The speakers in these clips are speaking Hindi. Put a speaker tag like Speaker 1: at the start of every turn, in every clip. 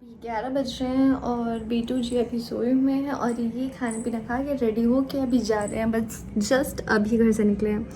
Speaker 1: 11 बज रहे हैं और बीटू जी अभी सोए हुए हैं और ये खाना पीना खा के रेडी हो के अभी जा रहे हैं। बस जस्ट अभी घर से निकले हैं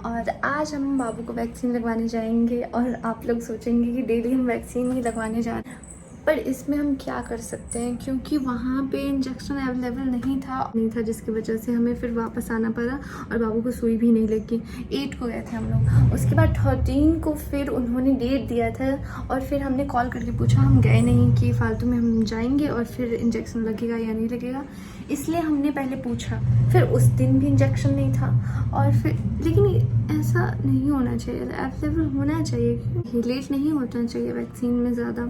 Speaker 1: और आज हम बाबू को वैक्सीन लगवाने जाएंगे। और आप लोग सोचेंगे कि डेली हम वैक्सीन ही लगवाने जा रहे हैं, पर इसमें हम क्या कर सकते हैं क्योंकि वहाँ पे इंजेक्शन अवेलेबल नहीं था जिसकी वजह से हमें फिर वापस आना पड़ा और बाबू को सुई भी नहीं लगी। 8 को गए थे हम लोग, उसके बाद 13 को फिर उन्होंने डेट दिया था और फिर हमने कॉल करके पूछा, हम गए नहीं कि फालतू में हम जाएंगे और फिर इंजेक्शन लगेगा या नहीं लगेगा, इसलिए हमने पहले पूछा। फिर उस दिन भी इंजेक्शन नहीं था और फिर लेकिन ऐसा नहीं होना चाहिए, अवेलेबल होना चाहिए, लेट नहीं होना चाहिए वैक्सीन में ज़्यादा।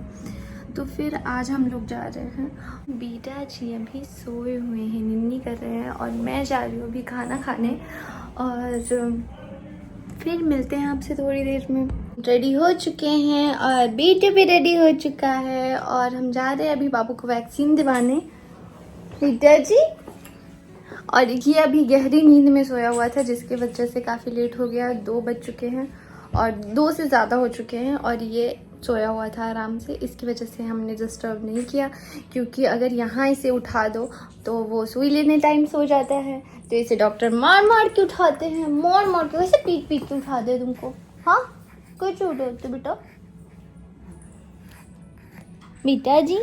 Speaker 1: तो फिर आज हम लोग जा रहे हैं। बीटा जी अभी सोए हुए हैं, निन्नी कर रहे हैं और मैं जा रही हूँ अभी खाना खाने और फिर मिलते हैं आपसे थोड़ी देर में। रेडी हो चुके हैं और बीटा भी रेडी हो चुका है और हम जा रहे हैं अभी बाबू को वैक्सीन दिलाने। बीटा जी और ये अभी गहरी नींद में सोया हुआ था जिसकी वजह से काफ़ी लेट हो गया। 2 बज चुके हैं और 2 से ज़्यादा हो चुके हैं और ये सोया हुआ था आराम से, इसकी वजह से हमने डिस्टर्ब नहीं किया क्योंकि अगर यहाँ इसे उठा दो तो वो सुई लेने टाइम सो जाता है। तो इसे डॉक्टर मार मार के उठाते हैं, मार के वैसे पीट पीट के उठाते हैं तुमको। हाँ कोई चोट होती बेटा? बेटा जी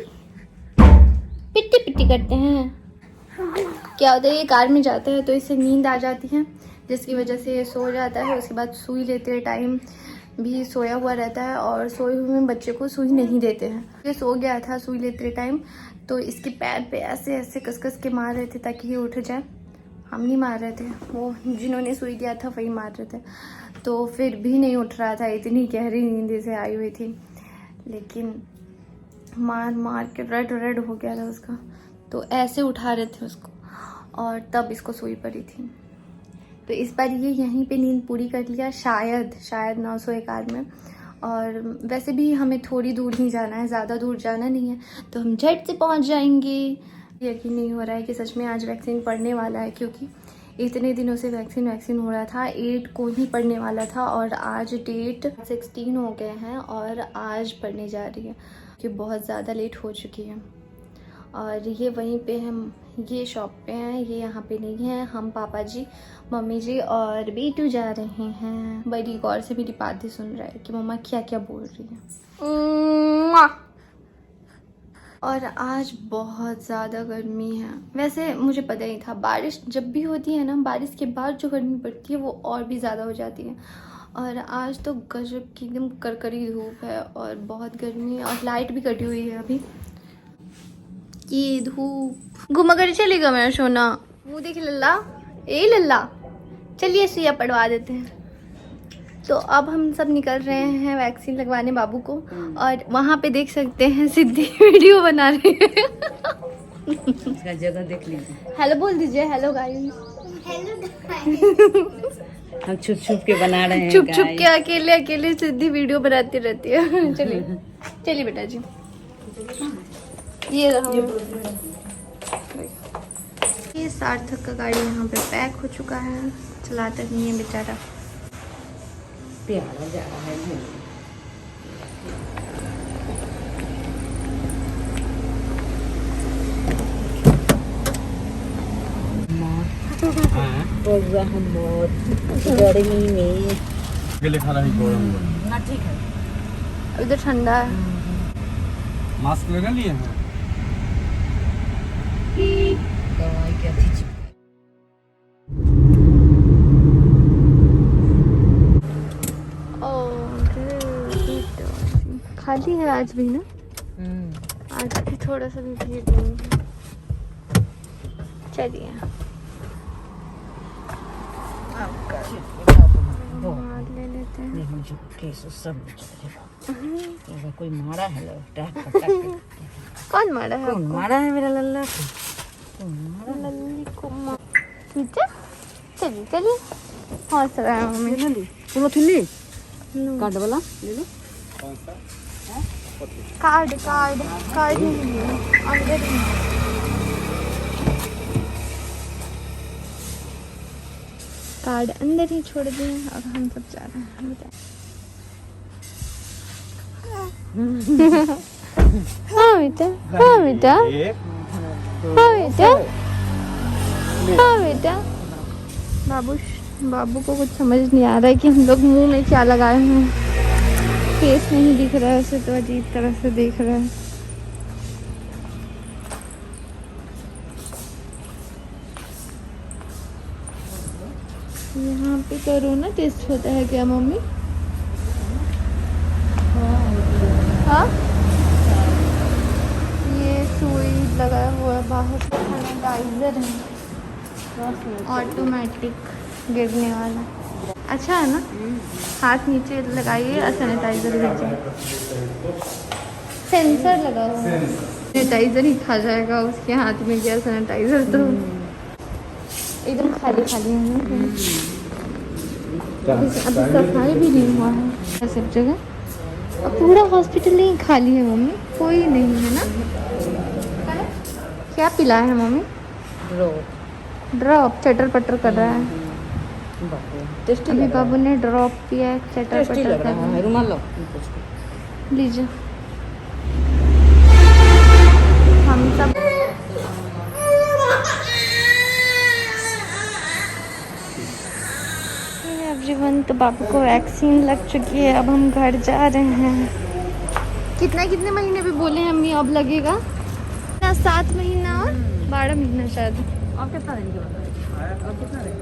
Speaker 1: पिट्टी पिट्टी करते हैं। क्या होता है, ये कार में जाता है तो इसे नींद आ जाती है जिसकी वजह से ये सो जाता है। उसके बाद सुई लेते टाइम भी सोया हुआ रहता है और सोए हुए बच्चे को सुई नहीं देते हैं। ये सो गया था सुई लेते टाइम तो इसके पैर पे ऐसे ऐसे कस के मार रहे थे ताकि ये उठ जाए। हम नहीं मार रहे थे, वो जिन्होंने सुई दिया था वही मार रहे थे। तो फिर भी नहीं उठ रहा था, इतनी गहरी नींद से आई हुई थी, लेकिन मार के रेड हो गया था उसका। तो ऐसे उठा रहे थे उसको और तब इसको सुई पड़ी थी। तो इस बार ये यहीं पे नींद पूरी कर लिया, शायद 901 में। और वैसे भी हमें थोड़ी दूर ही जाना है, ज़्यादा दूर जाना नहीं है, तो हम झट से पहुंच जाएंगे। यकीन नहीं हो रहा है कि सच में आज वैक्सीन पड़ने वाला है क्योंकि इतने दिनों से वैक्सीन हो रहा था। 8 को ही पड़ने वाला था और आज डेट 16 हो गए हैं और आज पड़ने जा रही है कि बहुत ज़्यादा लेट हो चुकी है। और ये वहीं पे हम, ये शॉप पे हैं, ये यहाँ पे नहीं है। हम पापा जी, मम्मी जी और बीटू जा रहे हैं। बड़ी गौर से मेरी बातें सुन रहा है कि मम्मा क्या क्या बोल रही है। और आज बहुत ज़्यादा गर्मी है। वैसे मुझे पता ही था, बारिश जब भी होती है ना, बारिश के बाद जो गर्मी पड़ती है वो और भी ज़्यादा हो जाती है। और आज तो गजब की एकदम कड़कड़ी धूप है और बहुत गर्मी है और लाइट भी कटी हुई है अभी। ये धूप घुमा कर चलेगा मेरा सोना। मुँह देख लल्ला, ए लल्ला, चलिए सुइया पड़वा देते हैं। तो अब हम सब निकल रहे हैं वैक्सीन लगवाने बाबू को और वहाँ पे देख सकते हैं सिद्धि वीडियो बना रही है।
Speaker 2: इसका जगह देख लीजिए।
Speaker 1: हेलो बोल दीजिए, हेलो गाइस।
Speaker 2: हम छुप छुप के बना रहे हैं,
Speaker 1: छुप छुप के अकेले सिद्धि वीडियो बनाती रहती है। चलिए बेटा जी, ये रहा। ये सार्थक का गाड़ी यहाँ पे पैक हो चुका है, चलाता नहीं है बेचारा।
Speaker 2: प्यारा जा रहा है। गर्मी में ना ठीक है,
Speaker 1: इधर ठंडा है।
Speaker 3: मास्क लगा लिए हैं?
Speaker 2: दवाई क्या थी?
Speaker 1: खाली है आज भी ना? आज भी थोड़ा सा भी भीड़ नहीं है। चलिए ले लेते हैं।
Speaker 2: कोई मारा है?
Speaker 1: कौन मारा है?
Speaker 2: कौन मारा है मेरा लल्ला को?
Speaker 1: लल्ली को चलिए हंस रहा है मम्मी।
Speaker 2: चलो थी कार्ड वाला ले लो।
Speaker 1: कार्ड ही नहीं है अंदर ही। कार्ड अंदर ही छोड़ दिए और हम सब जा रहे हैं। हाँ बेटा, हाँ बेटा,
Speaker 3: एक
Speaker 1: हाँ बेटा, हाँ बेटा। बाबू को कुछ समझ नहीं आ रहा है कि हम लोग मुंह में क्या लगाए हैं। फेस नहीं दिख रहा है उसे, तो अजीब तरह से देख रहा है। यहाँ पे कोरोना टेस्ट होता है क्या मम्मी? हाँ, ये सुई लगा हुआ है बाहर, सैनिटाइजर है ऑटोमेटिक गिरने वाला। अच्छा है ना, हाथ नीचे लगाइए और सैनिटाइजर गिर जाए। सेंसर लगा हुआ है, सैनिटाइजर ही खा जाएगा। उसके हाथ में गया सैनिटाइजर तो एकदम खाली खाली है। अभी सफाई भी नहीं हुआ है सब जगह। अब पूरा हॉस्पिटल ही खाली है मम्मी, कोई नहीं है ना। क्या पिला है मम्मी? ड्रॉप चटर पटर कर रहा है। अभी बाबू ने ड्रॉप पिया है, चटर पटर कर रहा है।
Speaker 2: रुमाल लो,
Speaker 1: लीजिए। हम सब एवरीवन, तो बाबू को वैक्सीन लग चुकी है। अब हम घर जा रहे हैं। कितने महीने पे बोले हैं अम्मी अब लगेगा? 7 महीना और 12 महीना शायद।
Speaker 2: और कितना दिन के बाद? और कितना दिन?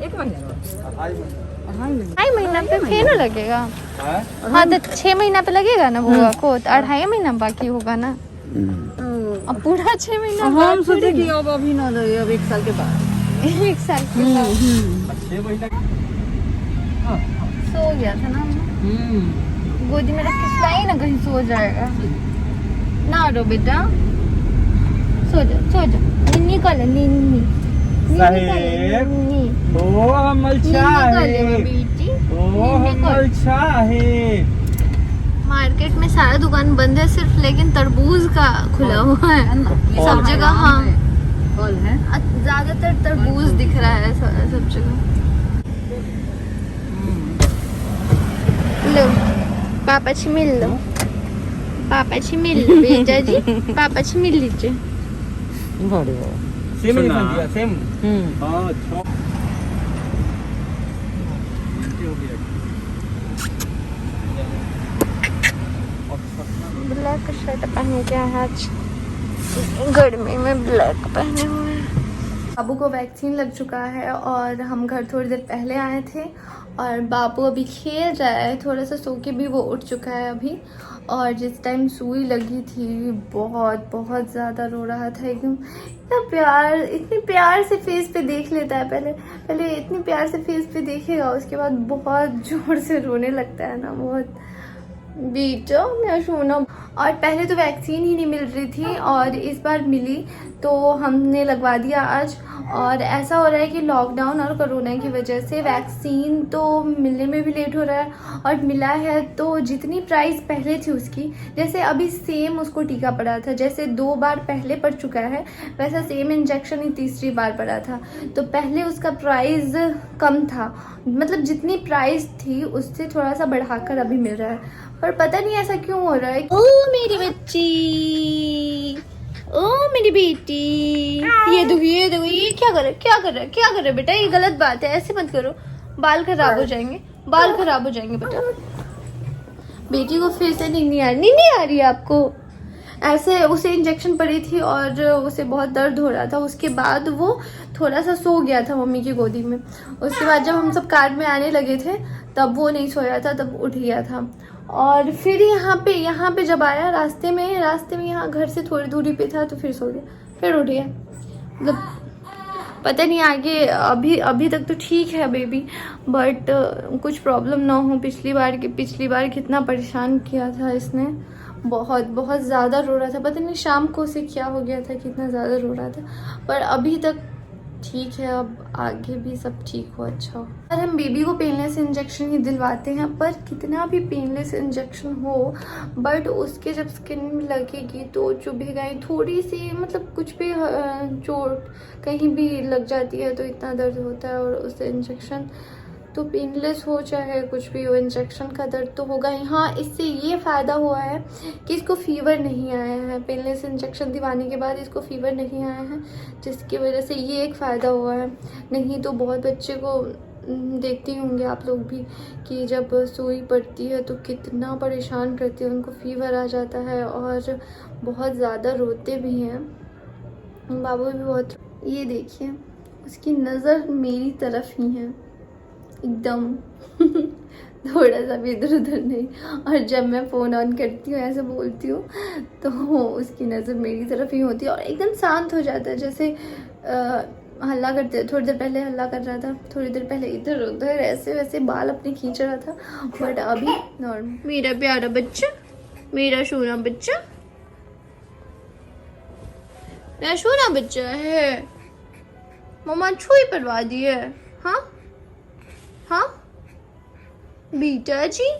Speaker 2: 1 महीना, 2.5
Speaker 1: महीना पे फिर ना लगेगा।
Speaker 3: है?
Speaker 1: हाँ तो 6 महीना पे लगेगा ना बुआ को, तो 2.5 महीना बाकी होगा ना। अब पूरा 6 महीना
Speaker 2: हम सोचे कि अब अभी ना दे, अब 1 साल के बाद।
Speaker 1: 1 साल के बाद
Speaker 3: 6 महीना
Speaker 1: सो गया था ना, गोदी में रख के सुलाई ना, कहीं सो जाएगा ना। रो बेटा, सो जा सो जा। निन्नी कर ले, निन्नी
Speaker 3: साहेब।
Speaker 1: निन्नी
Speaker 3: ओ अमल
Speaker 1: कर ले
Speaker 3: चाहे,
Speaker 1: बेटी।
Speaker 3: ओ अमल चाहे।
Speaker 1: मार्केट में सारा दुकान बंद है सिर्फ, लेकिन तरबूज का खुला हुआ है सब जगह। हाँ
Speaker 2: फल है,
Speaker 1: ज्यादातर तरबूज दिख रहा है सब जगह। लो पापा छी मिल लो, पापा छी मिल लो बेटा जी, पापा छी मिल लीजिए।
Speaker 2: बड़े
Speaker 3: सेम ही बन दिया, सेम। हां ब्लैक शर्ट पहन के आया आज, गर्मी में ब्लैक पहने हुए हैं। बाबू को वैक्सीन लग चुका है और हम घर थोड़ी देर पहले आए थे। और बाबू अभी खेल रहा है, थोड़ा सा सो के भी वो उठ चुका है अभी। और जिस टाइम सुई लगी थी बहुत ज़्यादा रो रहा था एकदम। इतने प्यार से फेस पे देख लेता है, पहले इतनी प्यार से फेस पे देखेगा, उसके बाद बहुत जोर से रोने लगता है ना बहुत। बेटा मैं सोना। और पहले तो वैक्सीन ही नहीं मिल रही थी और इस बार मिली तो हमने लगवा दिया आज। और ऐसा हो रहा है कि लॉकडाउन और कोरोना की वजह से वैक्सीन तो मिलने में भी लेट हो रहा है, और मिला है तो जितनी प्राइस पहले थी उसकी, जैसे अभी सेम उसको टीका पड़ा था, जैसे 2 बार पहले पड़ चुका है, वैसा सेम इंजेक्शन ही तीसरी बार पड़ा था। तो पहले उसका प्राइस कम था, मतलब जितनी प्राइस थी उससे थोड़ा सा बढ़ाकर अभी मिल रहा है। पर पता नहीं ऐसा क्यों हो रहा है। ओ मेरी बच्ची, ओ मेरी बेटी, ये देखो ये क्या कर रहा है बेटा, ये गलत बात है, ऐसे मत करो, बाल खराब हो जाएंगे बेटा। बेटी को फिर से नींद नहीं आ रही है आपको? ऐसे उसे इंजेक्शन पड़ी थी और उसे बहुत दर्द हो रहा था, उसके बाद वो थोड़ा सा सो गया था मम्मी की गोदी में। उसके बाद जब हम सब कार में आने लगे थे तब वो नहीं सोया था, तब उठ गया था। और फिर यहाँ पे जब आया रास्ते में यहाँ घर से थोड़ी दूरी पे था तो फिर सो गया, फिर उठ गया। मतलब पता नहीं आगे, अभी तक तो ठीक है बेबी, बट कुछ प्रॉब्लम ना हो। पिछली बार कितना परेशान किया था इसने, बहुत ज़्यादा रो रहा था। पता नहीं शाम को उसे क्या हो गया था, कितना ज़्यादा रो रहा था, पर अभी तक ठीक है। अब आगे भी सब ठीक हो, अच्छा हो। और हम बेबी को पेनलेस इंजेक्शन ही दिलवाते हैं, पर कितना भी पेनलेस इंजेक्शन हो, बट उसके जब स्किन में लगेगी तो चुभेगा ही थोड़ी सी, मतलब कुछ भी चोट कहीं भी लग जाती है तो इतना दर्द होता है। और उससे इंजेक्शन
Speaker 1: तो पेनलेस हो चाहे कुछ भी हो, इंजेक्शन का दर्द तो होगा ही। हाँ, इससे ये फ़ायदा हुआ है कि इसको फीवर नहीं आया है। पेनलेस इंजेक्शन दिवाने के बाद इसको फीवर नहीं आया है, जिसकी वजह से ये एक फ़ायदा हुआ है। नहीं तो बहुत बच्चे को देखती होंगे आप लोग भी कि जब सुई पड़ती है तो कितना परेशान करती है, उनको फीवर आ जाता है और बहुत ज़्यादा रोते भी हैं। बाबू भी बहुत, ये देखिए उसकी नज़र मेरी तरफ ही है एकदम थोड़ा सा भी इधर उधर नहीं। और जब मैं फ़ोन ऑन करती हूँ ऐसे बोलती हूँ तो उसकी नज़र मेरी तरफ ही होती है और एकदम शांत हो जाता है। जैसे हल्ला करते, थोड़ी देर पहले हल्ला कर रहा था, थोड़ी देर पहले इधर उधर ऐसे वैसे बाल अपने खींच रहा था, बट अभी नॉर्मल। मेरा प्यारा बच्चा, मेरा सोना बच्चा, मेरा सोना बच्चा है। मम्मा छुई पड़वा दी है। हाँ हाँ बेटा जी।